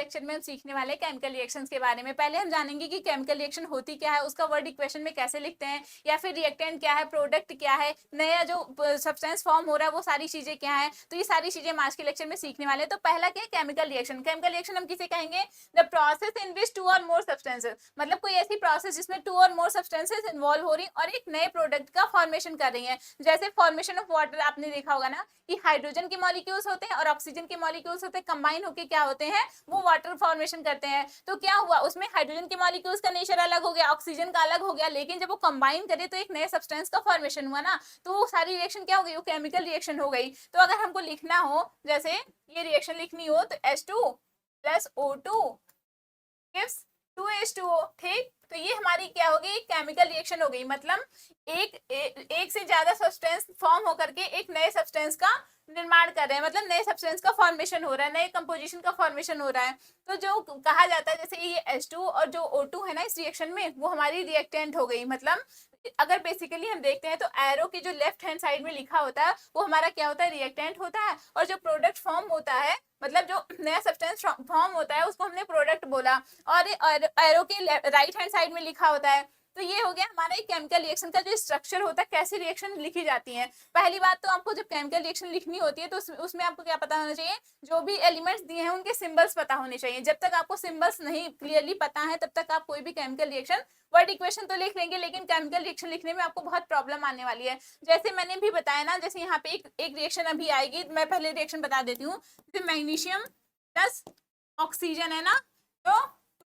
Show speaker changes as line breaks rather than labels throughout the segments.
Lecture में हम सीखने वाले हैं केमिकल रिएक्शंस के बारे में। पहले हम जानेंगे कि केमिकल रिएक्शन होती क्या है, उसका वर्ड इक्वेशन में कैसे लिखते हैं, या फिर रिएक्टेंट क्या है, प्रोडक्ट क्या है, नया जो सब्सटेंस फॉर्म हो रहा है वो सारी चीजें क्या है। तो ये सारी चीजें हम आज के लेक्चर में सीखने वाले हैं। तो पहला क्या है, केमिकल रिएक्शन। केमिकल रिएक्शन हम किसे कहेंगे? द प्रोसेस इन विच 2 और मोर सब्सटेंसेस, मतलब कोई ऐसी प्रोसेस जिसमें 2 और मोर सब्सटेंसेस इन्वॉल्व हो रही और एक नए प्रोडक्ट का फॉर्मेशन कर रही है। जैसे फॉर्मेशन ऑफ वाटर, आपने देखा होगा ना कि हाइड्रोजन के मॉलिक्यूल्स होते हैं और ऑक्सीजन के मॉलिक्यूल्स होते हैं, कंबाइन होके क्या होते हैं, वो वाटर फॉर्मेशन करते हैं। तो क्या हुआ, उसमें हाइड्रोजन के मॉलिक्यूल्स का नेचर अलग हो गया, ऑक्सीजन का अलग हो गया, लेकिन जब वो कंबाइन करे तो एक नए सब्सटेंस का फॉर्मेशन हुआ ना, तो वो सारी रिएक्शन क्या हो गई, वो केमिकल रिएक्शन हो गई। तो अगर हमको लिखना हो, जैसे ये रिएक्शन लिखनी हो, तो H2 plus O2 gives 2H2O, ठीक। तो ये हमारी क्या होगी, केमिकल रिएक्शन हो गई। मतलब एक से ज्यादा सब्सटेंस फॉर्म होकर के एक नए सब्सटेंस का निर्माण कर रहे हैं, मतलब नए सब्सटेंस का फॉर्मेशन हो रहा है, नए कंपोजिशन का फॉर्मेशन हो रहा है। तो जो कहा जाता है, जैसे ये H2 और जो O2 है ना इस रिएक्शन में, वो हमारी रिएक्टेंट हो गई। मतलब अगर बेसिकली हम देखते हैं तो एरो की जो लेफ्ट हैंड साइड में लिखा होता है वो हमारा क्या होता है, रिएक्टेंट होता है। और जो प्रोडक्ट फॉर्म होता है, मतलब जो नया सब्सटेंस फॉर्म होता है, उसको हमने प्रोडक्ट बोला। और एरो के राइट हैंड साइड में लिखा होता है। तो ये हो गया हमारा एक केमिकल रिएक्शन का जो स्ट्रक्चर होता है, कैसे रिएक्शन लिखी जाती है। पहली बात तो आपको जब केमिकल रिएक्शन लिखनी होती है तो उसमें आपको क्या पता होना चाहिए, जो भी एलिमेंट्स दिए हैं उनके सिंबल्स पता होने चाहिए। जब तक आपको सिंबल्स नहीं क्लियरली पता है तब तक आप कोई भी केमिकल रिएक्शन, वर्ड इक्वेशन तो लिख लेंगे, लेकिन केमिकल रिएक्शन लिखने में आपको बहुत प्रॉब्लम आने वाली है। जैसे मैंने भी बताया ना, जैसे यहाँ पे एक रिएक्शन अभी आएगी, मैं पहले रिएक्शन बता देती हूँ। जैसे मैग्नीशियम प्लस ऑक्सीजन है ना, तो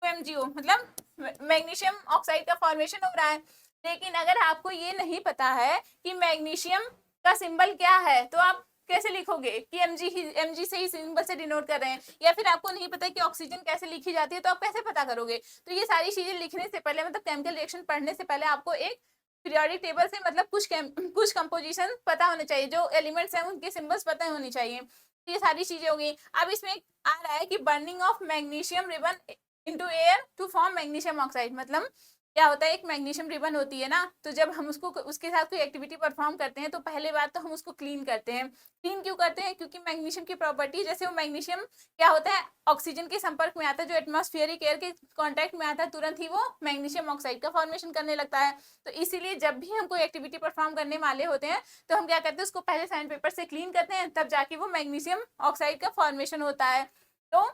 2MgO, मतलब मैग्नीशियम ऑक्साइड का फॉर्मेशन हो रहा है। लेकिन अगर आपको ये नहीं पता है कि मैग्नीशियम का सिंबल क्या है, तो आप कैसे लिखोगे कि Mg से ही सिंबल से डिनोट कर रहे हैं, या फिर आपको नहीं पता कि ऑक्सीजन कैसे लिखी जाती है, तो आप कैसे पता करोगे। तो ये सारी चीजें लिखने से पहले, मतलब केमिकल रिएक्शन पढ़ने से पहले, आपको एक पीरियोडिक टेबल से मतलब कुछ कंपोजिशन पता होने चाहिए, जो एलिमेंट्स हैं उनके सिंबल्स पता होने चाहिए। तो ये सारी चीजें होंगी। अब इसमें आ रहा है कि burning of magnesium ribbon into air to form magnesium oxide. मतलब क्या होता है, एक मैग्नीशियम रिबन होती है ना, तो जब हम उसको उसके साथ कोई एक्टिविटी परफॉर्म करते हैं तो पहले बात तो हम उसको क्लीन करते हैं। क्लीन क्यों करते हैं, क्योंकि मैग्नीशियम की प्रॉपर्टी, जैसे वो मैग्नीशियम क्या होता है, ऑक्सीजन के संपर्क में आता है, जो एटमॉस्फेरिक एयर के कांटेक्ट में आता है, तुरंत ही वो मैग्नीशियम ऑक्साइड का फॉर्मेशन करने लगता है। तो इसीलिए जब भी हम कोई एक्टिविटी परफॉर्म करने वाले होते हैं तो हम क्या करते हैं, उसको पहले सैंड पेपर से क्लीन करते हैं, तब जाके वो मैग्नीशियम ऑक्साइड का फॉर्मेशन होता है। तो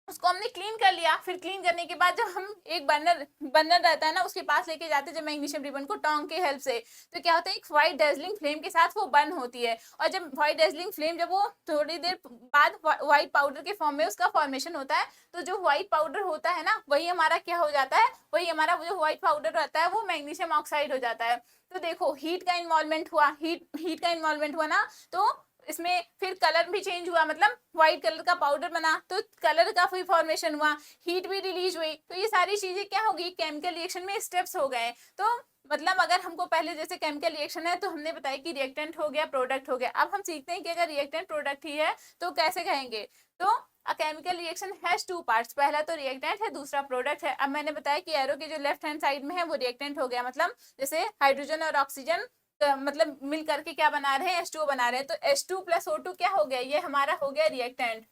उसको हमने क्लीन कर लिया। फिर क्लीन करने के बाद जब हम एक बर्नर रहता है ना, उसके पास लेके जाते हैं जब मैग्नीशियम रिबन को टोंग के हेल्प से, तो क्या होता है, एक व्हाइट डेजलिंग फ्लेम के साथ वो बर्न होती है। और जब व्हाइट डेजलिंग फ्लेम, जब वो थोड़ी देर बाद व्हाइट पाउडर के फॉर्म में उसका फॉर्मेशन होता है, तो जो व्हाइट पाउडर होता है ना, वही हमारा क्या हो जाता है, वही हमारा जो व्हाइट पाउडर रहता है वो मैग्नीशियम ऑक्साइड हो जाता है। तो देखो हीट का इन्वॉल्वमेंट हुआ, हीट का इन्वॉल्वमेंट हुआ ना, तो इसमें फिर कलर भी चेंज हुआ, मतलब व्हाइट कलर का पाउडर बना, तो कलर का भी फॉर्मेशन हुआ, हीट भी रिलीज हुई। तो ये सारी चीजें क्या होगी, केमिकल रिएक्शन में स्टेप्स हो गए। तो मतलब अगर हमको पहले जैसे केमिकल रिएक्शन है तो हमने बताया कि रिएक्टेंट हो गया, प्रोडक्ट हो गया। अब हम सीखते हैं कि अगर रिएक्टेंट प्रोडक्ट ही है तो कैसे कहेंगे। तो a chemical reaction has 2 parts, पहला तो रिएक्टेंट है, दूसरा प्रोडक्ट है। अब मैंने बताया कि एरो के जो लेफ्ट हैंड साइड में है वो रिएक्टेंट हो गया, मतलब जैसे हाइड्रोजन और ऑक्सीजन मतलब मिल करके क्या बना रहे हैं, H2O बना रहे हैं। तो H2 प्लस O2 क्या हो गया, ये हमारा हो गया रिएक्टेंट।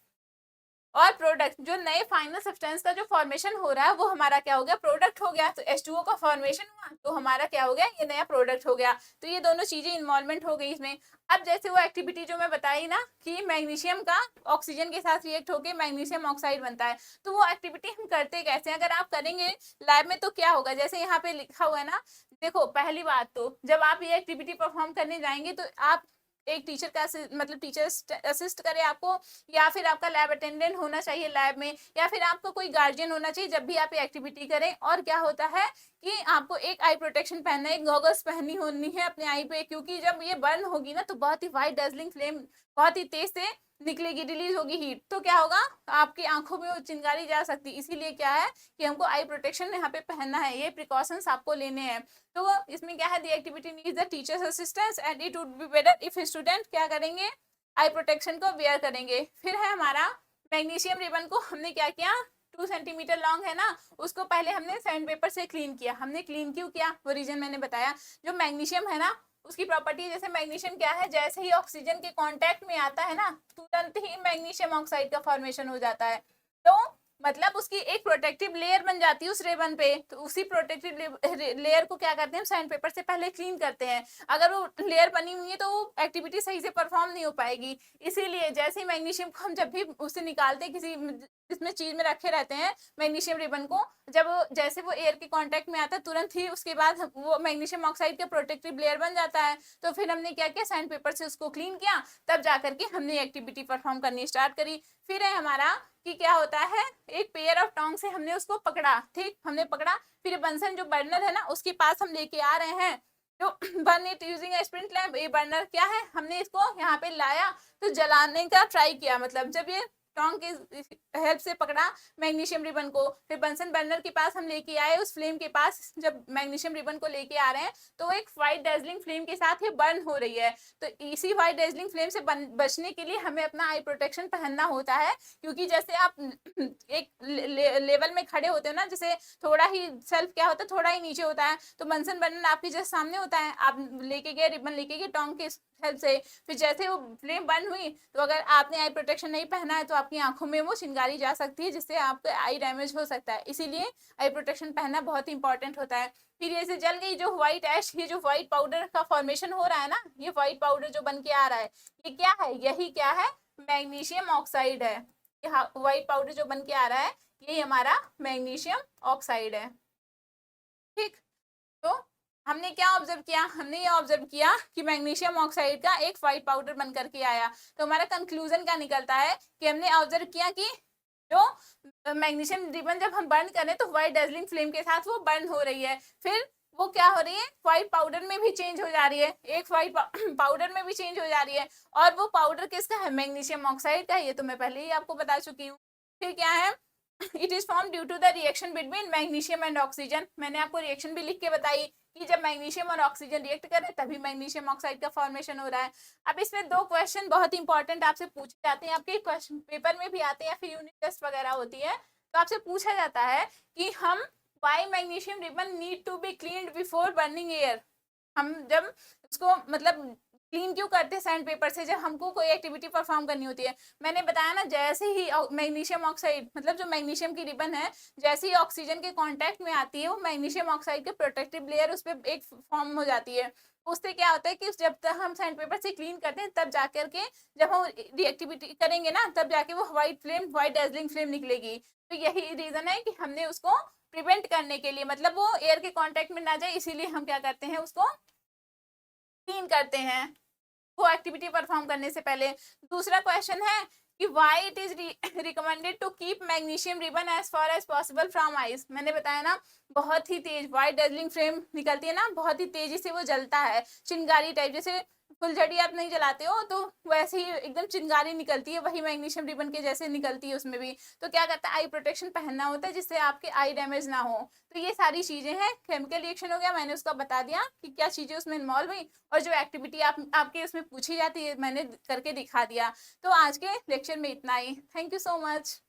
और प्रोडक्ट, जो नए फाइनल सब्सटेंस का जो फॉर्मेशन हो रहा है वो हमारा क्या हो गया, प्रोडक्ट हो गया। तो H2O का फॉर्मेशन हुआ तो हमारा क्या हो गया, ये नया प्रोडक्ट हो गया। तो ये दोनों चीजें इन्वॉल्वमेंट हो गई इसमें। अब जैसे वो एक्टिविटी जो मैं बताई ना कि मैग्नीशियम का ऑक्सीजन के साथ रिएक्ट होकर मैग्नीशियम ऑक्साइड बनता है, तो वो एक्टिविटी हम करते कैसे हैं, अगर आप करेंगे लैब में तो क्या होगा, जैसे यहाँ पे लिखा हुआ है ना। देखो पहली बात तो जब आप ये एक्टिविटी परफॉर्म करने जाएंगे तो आप एक टीचर का मतलब टीचर असिस्ट करे आपको, या फिर आपका लैब अटेंडेंट होना चाहिए लैब में, या फिर आपको कोई गार्जियन होना चाहिए जब भी आप ये एक्टिविटी करें। और क्या होता है कि आपको एक आई प्रोटेक्शन पहनना है, एक गॉगल्स पहनी होनी है अपने आई पे, क्योंकि जब ये बर्न होगी ना तो बहुत ही वाइट डेजलिंग फ्लेम बहुत ही तेज से निकलेगी, रिलीज होगी हीट, तो क्या होगा, आपकी आंखों में वो चिंगारी जा सकती है। इसीलिए क्या है कि हमको आई प्रोटेक्शन यहाँ पे पहनना है, ये प्रिकॉशंस आपको लेने हैं। तो इसमें क्या है, the activity needs the teachers assistance and it would be better if student क्या करेंगे, आई प्रोटेक्शन को वेयर करेंगे। फिर है हमारा मैग्नीशियम रिबन को हमने क्या किया, 2 सेंटीमीटर लॉन्ग है ना, उसको पहले हमने सैंड पेपर से क्लीन किया। हमने क्लीन क्यों किया, वो रीजन मैंने बताया। जो मैग्नीशियम है ना उसकी प्रॉपर्टी, जैसे मैग्नीशियम क्या है, जैसे ही ऑक्सीजन के कांटेक्ट में आता है ना तुरंत ही मैग्नीशियम ऑक्साइड का फॉर्मेशन हो जाता है। तो मतलब उसकी एक प्रोटेक्टिव लेयर बन जाती है उस रिबन पे। तो उसी प्रोटेक्टिव लेयर को क्या करते हैं, सैंड पेपर से पहले क्लीन करते हैं। अगर वो लेयर बनी हुई है तो वो एक्टिविटी सही से परफॉर्म नहीं हो पाएगी। इसीलिए जैसे ही मैग्नीशियम को हम जब भी उसे निकालते हैं, किसी इसमें चीज में रखे रहते हैं मैग्नीशियम रिबन को, जब जैसे वो एयर के कांटेक्ट में आता है तुरंत ही उसके बाद वो मैग्नीशियम ऑक्साइड का प्रोटेक्टिव लेयर बन जाता है। तो फिर हमने क्या किया, सैंड पेपर से उसको क्लीन किया, तब जाकर के हमने एक्टिविटी परफॉर्म करनी स्टार्ट करी। फिर है हमारा कि क्या होता है, एक पेयर ऑफ टोंग से हमने उसको पकड़ा, ठीक, हमने पकड़ा, फिर बंसन जो बर्नर है ना उसके पास हम लेके आ रहे हैं, तो burn it using A sprint lamp. ये बर्नर क्या है, हमने इसको यहाँ पे लाया तो जलाने का ट्राई किया, मतलब जब ये टोंग के हेल्प से पकड़ा मैग्नीशियम रिबन को, फिर बंसन बर्नर के पास हम लेके आए, उस फ्लेम के पास जब मैग्नीशियम रिबन को लेके आ रहे हैं तो एक व्हाइट डेजलिंग फ्लेम के साथ ये बर्न हो रही है। तो इसी व्हाइट डेजलिंग फ्लेम से बचने के लिए हमें अपना आई प्रोटेक्शन पहनना होता है, क्योंकि जैसे आप एक लेवल में खड़े होते हो ना, जैसे थोड़ा ही सेल्फ क्या होता है, थोड़ा ही नीचे होता है, तो बंसन बर्नर आपके जस्ट सामने होता है, आप लेके गए रिबन, लेके गए टोंग के हेल्प से, फिर जैसे वो फ्लेम बंद हुई तो अगर आपने आई प्रोटेक्शन नहीं पहना है तो आपकी आंखों में वो चिंगारी जा सकती है, जिससे आपका आई डैमेज हो सकता है। इसीलिए आई प्रोटेक्शन पहनना बहुत इंपॉर्टेंट होता है। फिर ये से जल गई जो व्हाइट ऐश, ये जो व्हाइट पाउडर का फॉर्मेशन हो रहा है ना, ये व्हाइट पाउडर जो बन के आ रहा है, ये क्या है, यही क्या है, मैग्नीशियम ऑक्साइड है। व्हाइट पाउडर जो बन के आ रहा है ये हमारा मैग्नीशियम ऑक्साइड है, ठीक। तो हमने क्या ऑब्जर्व किया, हमने ये ऑब्जर्व किया कि मैग्नीशियम ऑक्साइड का एक व्हाइट पाउडर बन करके आया। तो हमारा कंक्लूजन क्या निकलता है कि हमने ऑब्जर्व किया कि जो मैग्नीशियम रिबन जब हम बर्न करें तो व्हाइट डेजलिंग फ्लेम के साथ वो बर्न हो रही है, फिर वो क्या हो रही है, व्हाइट पाउडर में भी चेंज हो जा रही है, एक व्हाइट पाउडर में भी चेंज हो जा रही है, और वो पाउडर किसका है, मैग्नीशियम ऑक्साइड का। ये तो मैं पहले ही आपको बता चुकी हूँ। फिर क्या है, it is form due to the reaction between magnesium and oxygen. मैंने आपको रिएक्शन भी लिख के बताई कि जब मैग्नीशियम और ऑक्सीजन रिएक्ट करें तभी मैग्नीशियम ऑक्साइड का फॉर्मेशन हो रहा है। अब इसमें दो क्वेश्चन बहुत इंपॉर्टेंट आपसे पूछे जाते हैं, आपके क्वेश्चन पेपर में भी आते हैं या फिर यूनिट टेस्ट वगैरह होती है, तो आपसे पूछा जाता है कि हम why magnesium ribbon need to be cleaned before burning air. हम जब उसको मतलब क्लीन क्यों करते हैं सैंड पेपर से, जब हमको कोई एक्टिविटी परफॉर्म करनी होती है। मैंने बताया ना, जैसे ही मैग्नीशियम ऑक्साइड मतलब जो मैग्नीशियम की रिबन है, जैसे ही ऑक्सीजन के कांटेक्ट में आती है वो मैग्नीशियम ऑक्साइड के प्रोटेक्टिव लेयर उस पर एक फॉर्म हो जाती है। उससे क्या होता है कि जब तक हम सैंड पेपर से क्लीन करते हैं तब जाकर के जब हम रिएक्टिविटी करेंगे ना, तब जाके वो व्हाइट डेजलिंग फ्लेम निकलेगी। तो यही रीजन है कि हमने उसको प्रिवेंट करने के लिए, मतलब वो एयर के कांटेक्ट में ना जाए, इसीलिए हम क्या करते हैं, उसको क्लीन करते हैं वो एक्टिविटी परफॉर्म करने से पहले। दूसरा क्वेश्चन है कि why it is recommended to keep magnesium ribbon as far as possible from eyes. मैंने बताया ना, बहुत ही तेज व्हाइट डेजलिंग फ्लेम निकलती है ना, बहुत ही तेजी से वो जलता है, चिंगारी टाइप, जैसे फुलझड़ी आप नहीं जलाते हो तो वैसे ही एकदम चिंगारी निकलती है, वही मैग्नीशियम रिबन के जैसे निकलती है उसमें भी। तो क्या करता है, आई प्रोटेक्शन पहनना होता है जिससे आपके आई डैमेज ना हो। तो ये सारी चीजें हैं, केमिकल रिएक्शन हो गया, मैंने उसका बता दिया कि क्या चीजें उसमें इन्वॉल्व हुई, और जो एक्टिविटी आपके उसमें पूछी जाती है मैंने करके दिखा दिया। तो आज के लेक्चर में इतना ही। Thank you so much.